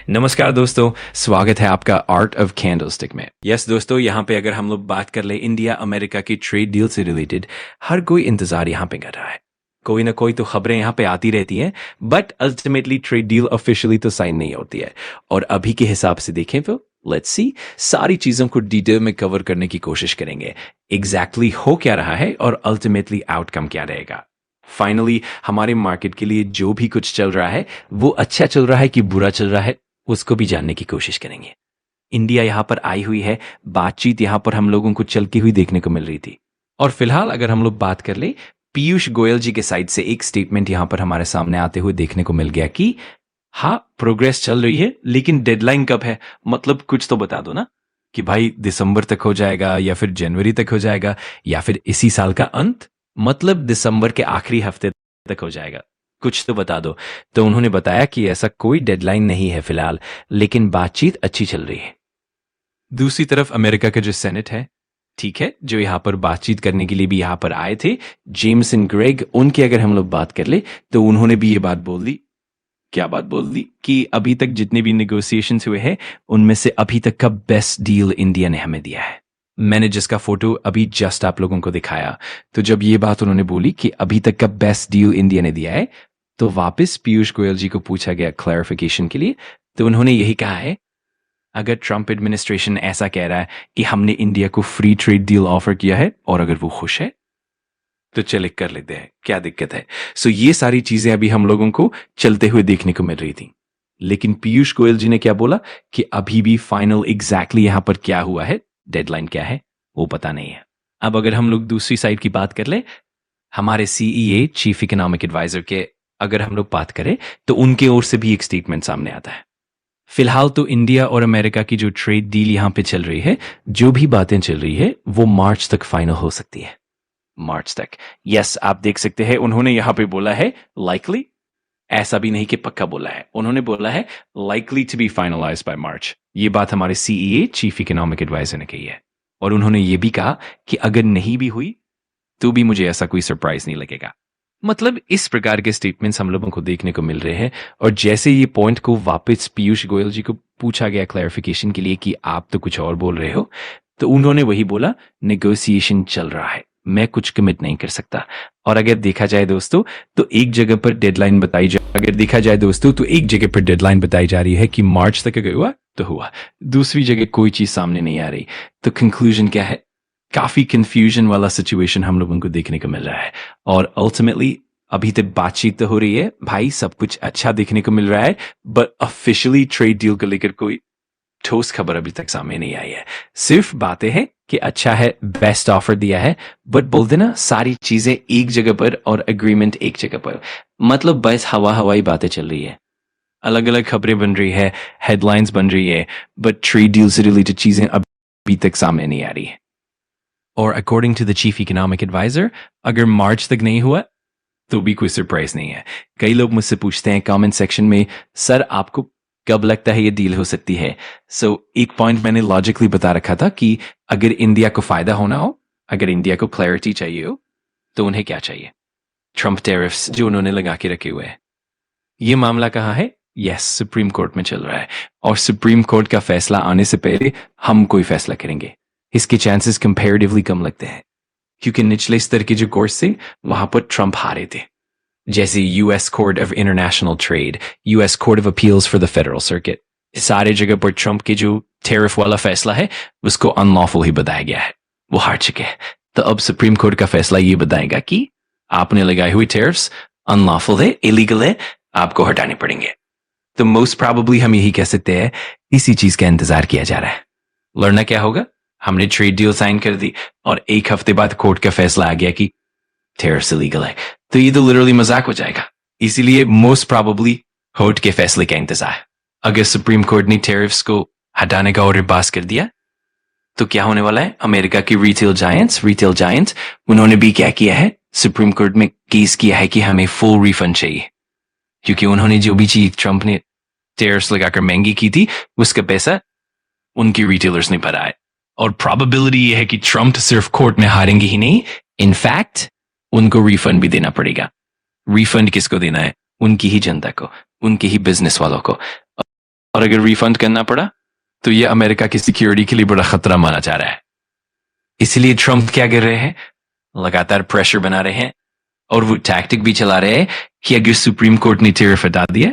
नमस्कार दोस्तों, स्वागत है आपका आर्ट ऑफ कैंडलस्टिक में। यस दोस्तों, यहाँ पे अगर हम लोग बात कर ले इंडिया अमेरिका की ट्रेड डील से रिलेटेड, हर कोई इंतजार यहाँ पे कर रहा है। कोई ना कोई तो खबरें यहाँ पे आती रहती हैं, but ultimately trade deal officially तो साइन नहीं होती है। और अभी के हिसाब से देखें तो लेट्स सी, सारी चीजों को डिटेल में कवर करने की कोशिश करेंगे। एग्जैक्टली हो क्या रहा है और अल्टीमेटली आउटकम क्या रहेगा। फाइनली हमारे मार्केट के लिए जो भी कुछ चल रहा है वो अच्छा चल रहा है कि बुरा चल रहा है, उसको भी जानने की कोशिश करेंगे। इंडिया यहाँ पर आई हुई है, बातचीत यहाँ पर हम लोगों को चलती हुई देखने को मिल रही थी। और फिलहाल अगर हम लोग बात कर ले, पीयूष गोयल जी के साइड से एक स्टेटमेंट यहाँ पर हमारे सामने आते हुए देखने को मिल गया कि हाँ, प्रोग्रेस चल रही है, लेकिन डेडलाइन कब है, मतलब कुछ तो बता दो ना कि भाई दिसंबर तक हो जाएगा या फिर जनवरी तक हो जाएगा या फिर इसी साल का अंत, मतलब दिसंबर के आखिरी हफ्ते तक हो जाएगा, कुछ तो बता दो। तो उन्होंने बताया कि ऐसा कोई डेडलाइन नहीं है फिलहाल, लेकिन बातचीत अच्छी चल रही है। दूसरी तरफ अमेरिका का जो सेनेट है, ठीक है, जो यहाँ पर बातचीत करने के लिए भी यहाँ पर आए थे, जेम्सन ग्रेग, उनकी अगर हम लोग बात कर ले तो उन्होंने भी ये बात बोल दी। क्या बात बोल दी? कि अभी तक जितने भी नेगोशिएशंस हुए हैं उनमें से अभी तक का बेस्ट डील इंडिया ने हमें दिया है। मैंने जिसका फोटो अभी जस्ट आप लोगों को दिखाया, तो जब ये बात उन्होंने बोली कि अभी तक का बेस्ट डील इंडिया ने दिया है, तो वापस पीयूष गोयल जी को पूछा गया क्लैरिफिकेशन के लिए, तो उन्होंने यही कहा है, अगर ट्रंप एडमिनिस्ट्रेशन ऐसा कह रहा है कि हमने इंडिया को फ्री ट्रेड डील ऑफर किया है और अगर वो खुश है तो चले कर लेते हैं, क्या दिक्कत है। सो ये सारी चीजें अभी हम लोगों को चलते हुए देखने को मिल रही थी। लेकिन पीयूष गोयल जी ने क्या बोला कि अभी भी फाइनल एग्जैक्टली यहां पर क्या हुआ है, डेडलाइन क्या है, वो पता नहीं है। अब अगर हम लोग दूसरी साइड की बात कर ले, हमारे सीईए चीफ इकोनॉमिक एडवाइजर के अगर हम लोग बात करें तो उनके ओर से भी एक स्टेटमेंट सामने आता है। फिलहाल तो इंडिया और अमेरिका की जो ट्रेड डील यहां पे चल रही है, जो भी बातें चल रही है वो मार्च तक फाइनल हो सकती है। मार्च तक, यस, आप देख सकते हैं उन्होंने यहां पे बोला है लाइकली, ऐसा भी नहीं कि पक्का बोला है, उन्होंने बोला है likely to be finalised by March. ये बात हमारे सीईए चीफ इकोनॉमिक एडवाइजर ने कही है। और उन्होंने ये भी कहा कि अगर नहीं भी हुई तो भी मुझे ऐसा कोई सरप्राइज नहीं लगेगा। मतलब इस प्रकार के स्टेटमेंट्स हम लोगों को देखने को मिल रहे हैं। और जैसे ये पॉइंट को वापस पीयूष गोयल जी को पूछा गया क्लैरिफिकेशन के लिए कि आप तो कुछ और बोल रहे हो, तो उन्होंने वही बोला, नेगोशिएशन चल रहा है, मैं कुछ कमिट नहीं कर सकता। और अगर देखा जाए दोस्तों तो एक जगह पर डेडलाइन बताई जा रही है कि मार्च तक अगर हुआ तो हुआ, दूसरी जगह कोई चीज सामने नहीं आ रही। तो कंक्लूजन क्या है, काफी कंफ्यूजन वाला सिचुएशन हम लोगों को देखने को मिल रहा है। और अल्टीमेटली अभी तक बातचीत तो हो रही है भाई, सब कुछ अच्छा देखने को मिल रहा है, बट ऑफिशियली ट्रेड डील को लेकर कोई ठोस खबर अभी तक सामने नहीं आई है। सिर्फ बातें हैं कि अच्छा है, बेस्ट ऑफर दिया है, बट बोल देना सारी चीजें एक जगह पर और एग्रीमेंट एक जगह पर, मतलब बस हवाई बातें चल रही है, अलग अलग खबरें बन रही है, हेडलाइंस बन रही है, बट ट्रेड डील से रिलेटेड चीजें अभी तक सामने नहीं आ रही है। और according to the chief economic adviser, अगर मार्च तक नहीं हुआ तो भी कोई सरप्राइज नहीं है। कई लोग मुझसे पूछते हैं कमेंट सेक्शन में, सर आपको कब लगता है ये डील हो सकती है। सो एक पॉइंट मैंने लॉजिकली बता रखा था कि अगर इंडिया को फायदा होना हो, अगर इंडिया को क्लैरिटी चाहिए हो, तो उन्हें क्या चाहिए, ट्रंप टैरिफ्स जो उन्होंने लगा के रखे हुए हैं। ये मामला कहाँ है, यस, सुप्रीम कोर्ट में चल रहा है। और सुप्रीम कोर्ट का फैसला आने से पहले हम कोई फैसला करेंगे, इसके चांसेस कंपैरेटिवली कम लगते हैं, क्योंकि निचले स्तर के जो कोर्ट से वहां पर ट्रंप हारे थे, जैसे US court of international trade, US court of appeals for the federal circuit, सारे जगह पर ट्रंप के जो टैरिफ वाला फैसला है उसको अनलॉफुल ही बताया गया है, वो हार चुके हैं। तो अब सुप्रीम कोर्ट का फैसला ये बताएगा कि आपने लगाए हुए टैरिफ्स अनलॉफुल है, इलीगल है, आपको हटाने पड़ेंगे। तो मोस्ट प्रोबेबली हम यही कह सकते हैं, इसी चीज का इंतजार किया जा रहा है। लड़ना क्या होगा, हमने ट्रेड डील साइन कर दी और एक हफ्ते बाद कोर्ट का फैसला आ गया कि टैरिफ्स इलीगल है, तो ये तो लिटरली मजाक हो जाएगा। इसीलिए मोस्ट प्रोबेबली कोर्ट के फैसले का इंतजार। अगर सुप्रीम कोर्ट ने टैरिफ्स को हटाने का ऑर्डर पास कर दिया तो क्या होने वाला है, अमेरिका की रिटेल जायंट्स उन्होंने भी क्या किया है, सुप्रीम कोर्ट में केस किया है कि हमें फुल रिफंड चाहिए, क्योंकि उन्होंने जो भी चीज ट्रंप ने टैरिफ्स लगाकर महंगी की थी उसका पैसा उनकी रिटेलर्स ने भरा है। और प्रोबेबिलिटी ये है कि ट्रंप सिर्फ कोर्ट में हारेंगे ही नहीं, इनफैक्ट उनको रिफंड भी देना पड़ेगा। रिफंड किसको देना है, उनकी ही जनता को, उनके ही बिजनेस वालों को। और अगर रिफंड करना पड़ा तो ये अमेरिका की सिक्योरिटी के लिए बड़ा खतरा माना जा रहा है। इसलिए ट्रंप क्या कर रहे हैं, लगातार प्रेशर बना रहे हैं और वो टैक्टिक भी चला रहे हैं कि अगर सुप्रीम कोर्ट ने टैरिफ हटा दिया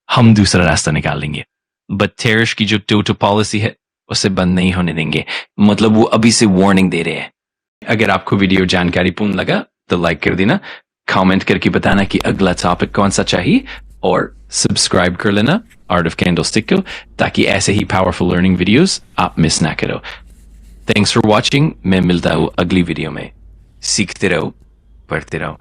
हम दूसरा रास्ता निकाल लेंगे। बट टैरिफ की जो टोटल पॉलिसी है उसे बंद नहीं होने देंगे, मतलब वो अभी से वार्निंग दे रहे हैं। अगर आपको वीडियो जानकारीपूर्ण लगा तो लाइक कर देना, कमेंट करके बताना कि अगला टॉपिक कौन सा चाहिए और सब्सक्राइब कर लेना आर्ट ऑफ कैंडलस्टिक को, ताकि ऐसे ही पावरफुल लर्निंग वीडियोस आप मिस ना करो। Thanks for watching. मैं मिलता हूँ अगली वीडियो में। सीखते रहो, पढ़ते रहो।